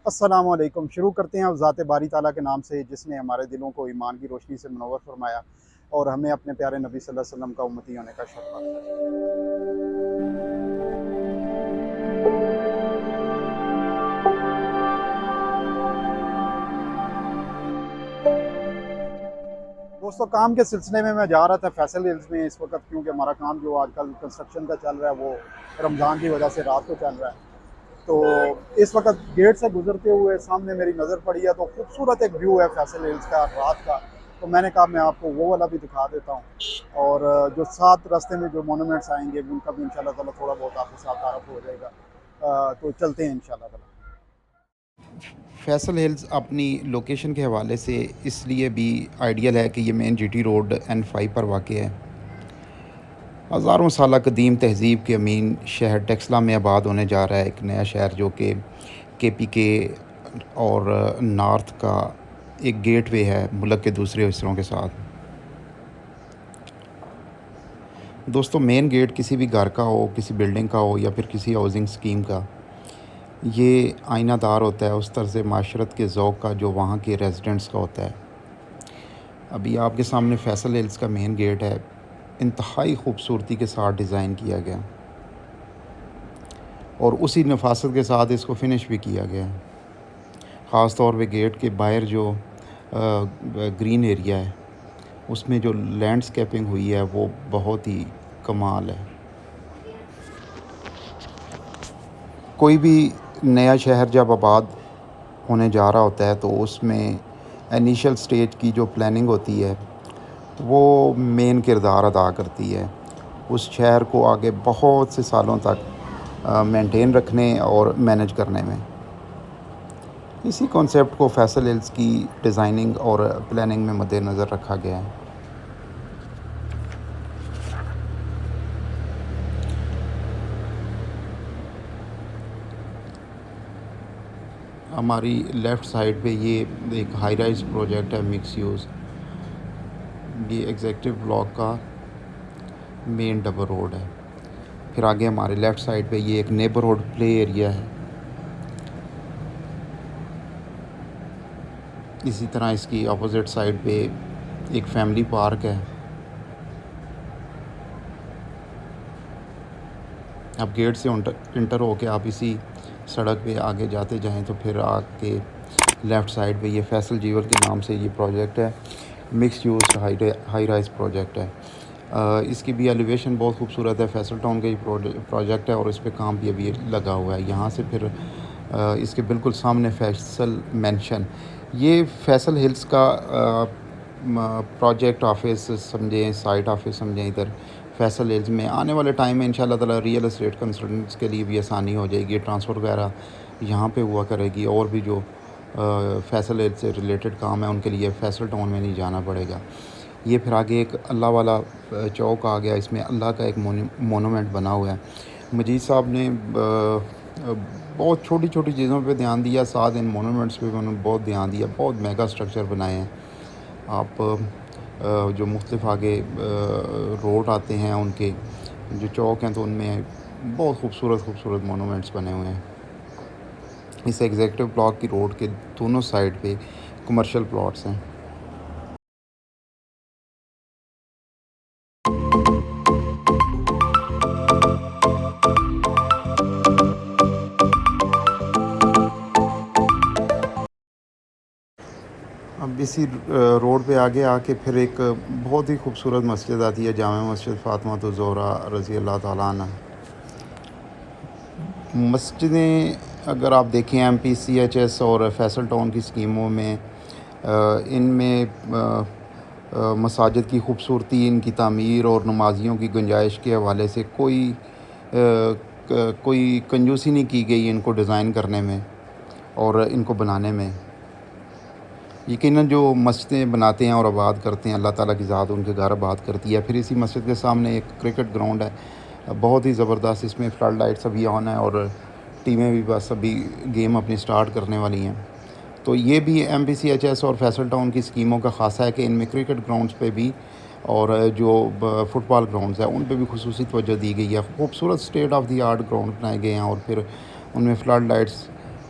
السلام علیکم۔ شروع کرتے ہیں ذات باری تعالیٰ کے نام سے جس نے ہمارے دلوں کو ایمان کی روشنی سے منور فرمایا اور ہمیں اپنے پیارے نبی صلی اللہ علیہ وسلم کا امتی ہونے کا شرف بخشا۔ دوستو، کام کے سلسلے میں جا رہا تھا فیصل ہلز میں اس وقت، کیونکہ ہمارا کام جو آج کل کنسٹرکشن کا چل رہا ہے وہ رمضان کی وجہ سے رات کو چل رہا ہے۔ تو اس وقت گیٹ سے گزرتے ہوئے سامنے میری نظر پڑی ہے تو خوبصورت ایک ویو ہے فیصل ہلز کا رات کا، تو میں نے کہا میں آپ کو وہ والا بھی دکھا دیتا ہوں، اور جو ساتھ راستے میں جو مونومنٹس آئیں گے ان کا بھی انشاءاللہ تعالیٰ تھوڑا بہت آپ کے ساتھ تعارف ہو جائے گا۔ تو چلتے ہیں انشاءاللہ تعالیٰ۔ فیصل ہلز اپنی لوکیشن کے حوالے سے اس لیے بھی آئیڈیل ہے کہ یہ مین جی ٹی روڈ N5 پر واقع ہے۔ ہزاروں سالہ قدیم تہذیب کے امین شہر ٹیکسلا میں آباد ہونے جا رہا ہے ایک نیا شہر، جو کہ پی کے اور نارتھ کا ایک گیٹ وے ہے ملک کے دوسرے حصوں کے ساتھ۔ دوستو، مین گیٹ کسی بھی گھر کا ہو، کسی بلڈنگ کا ہو یا پھر کسی ہاؤسنگ اسکیم کا، یہ آئینہ دار ہوتا ہے اس طرز معاشرت کے ذوق کا جو وہاں کے ریزیڈنٹس کا ہوتا ہے۔ ابھی آپ کے سامنے فیصل ہلز کا مین گیٹ ہے، انتہائی خوبصورتی کے ساتھ ڈیزائن کیا گیا اور اسی نفاست کے ساتھ اس کو فنش بھی کیا گیا ہے۔ خاص طور پہ گیٹ کے باہر جو گرین ایریا ہے اس میں جو لینڈسکیپنگ ہوئی ہے وہ بہت ہی کمال ہے۔ کوئی بھی نیا شہر جب آباد ہونے جا رہا ہوتا ہے تو اس میں انیشل سٹیج کی جو پلاننگ ہوتی ہے وہ مین کردار ادا کرتی ہے اس شہر کو آگے بہت سے سالوں تک مینٹین رکھنے اور مینج کرنے میں۔ اسی کانسیپٹ کو فیصل ہلز کی ڈیزائننگ اور پلاننگ میں مد نظر رکھا گیا ہے۔ ہماری لیفٹ سائڈ پہ یہ ایک ہائی رائز پروجیکٹ ہے مکس یوز، یہ ایگزیکٹو بلاک کا مین ڈبل روڈ ہے۔ پھر آگے ہمارے لیفٹ سائڈ پہ یہ ایک نیبرہڈ پلے ایریا ہے۔ اسی طرح اس کی اپوزٹ سائڈ پہ ایک فیملی پارک ہے۔ اب گیٹ سے انٹر ہو کے آپ اسی سڑک پہ آگے جاتے جائیں تو پھر آ کے لیفٹ سائڈ پہ یہ فیصل جیول کے نام سے یہ پروجیکٹ ہے، mix use high rise project ہے۔ اس کی بھی ایلیویشن بہت خوبصورت ہے، فیصل ٹاؤن کا یہ پروجیکٹ ہے اور اس پہ کام بھی ابھی لگا ہوا ہے۔ یہاں سے پھر اس کے بالکل سامنے فیصل مینشن، یہ فیصل ہلز کا پروجیکٹ آفس سمجھیں، سائٹ آفس سمجھیں ادھر فیصل ہلز میں۔ آنے والے ٹائم میں انشاءاللہ تعالیٰ ریئل اسٹیٹ کنسلٹنٹس کے لیے بھی آسانی ہو جائے گی، ٹرانسفر وغیرہ یہاں پہ ہوا کرے گی، اور بھی جو فیصل ہلز سے ریلیٹڈ کام ہے ان کے لیے فیصل ٹاؤن میں نہیں جانا پڑے گا۔ یہ پھر آگے ایک اللہ والا چوک آ گیا، اس میں اللہ کا ایک مونومنٹ بنا ہوا ہے۔ مجید صاحب نے بہت چھوٹی چھوٹی چیزوں پہ دھیان دیا، ساتھ ان مونومنٹس پہ انہوں نے بہت دھیان دیا، بہت میگا اسٹرکچر بنائے ہیں۔ آپ جو مختلف آگے روڈ آتے ہیں ان کے جو چوک ہیں تو ان میں بہت خوبصورت مونومنٹس بنے ہوئے ہیں۔ اس ایگزیکٹو بلاک کی روڈ کے دونوں سائڈ پہ کمرشل پلاٹس ہیں۔ اب اسی روڈ پہ آگے آ کے پھر ایک بہت ہی خوبصورت مسجد آتی ہے، جامع مسجد فاطمہ الزہرا رضی اللہ تعالیٰ عنہ۔ مسجدیں اگر آپ دیکھیں MPCHS اور فیصل ٹاؤن کی اسکیموں میں، ان میں مساجد کی خوبصورتی، ان کی تعمیر اور نمازیوں کی گنجائش کے حوالے سے کوئی کنجوسی نہیں کی گئی ان کو ڈیزائن کرنے میں اور ان کو بنانے میں۔ یقیناً جو مسجدیں بناتے ہیں اور آباد کرتے ہیں، اللہ تعالیٰ کی ذات ان کے گھر آباد کرتی ہے۔ پھر اسی مسجد کے سامنے ایک کرکٹ گراؤنڈ ہے، بہت ہی زبردست، اس میں فلڈ لائٹس ابھی آن ہے اور ٹیمیں بھی بس ابھی گیم اپنی سٹارٹ کرنے والی ہیں۔ تو یہ بھی MPCHS اور فیصل ٹاؤن کی اسکیموں کا خاصہ ہے کہ ان میں کرکٹ گراؤنڈز پہ بھی اور جو فٹ بال گراؤنڈز ہیں ان پہ بھی خصوصی توجہ دی گئی ہے۔ خوبصورت state of the art ground بنائے گئے ہیں اور پھر ان میں فلڈ لائٹس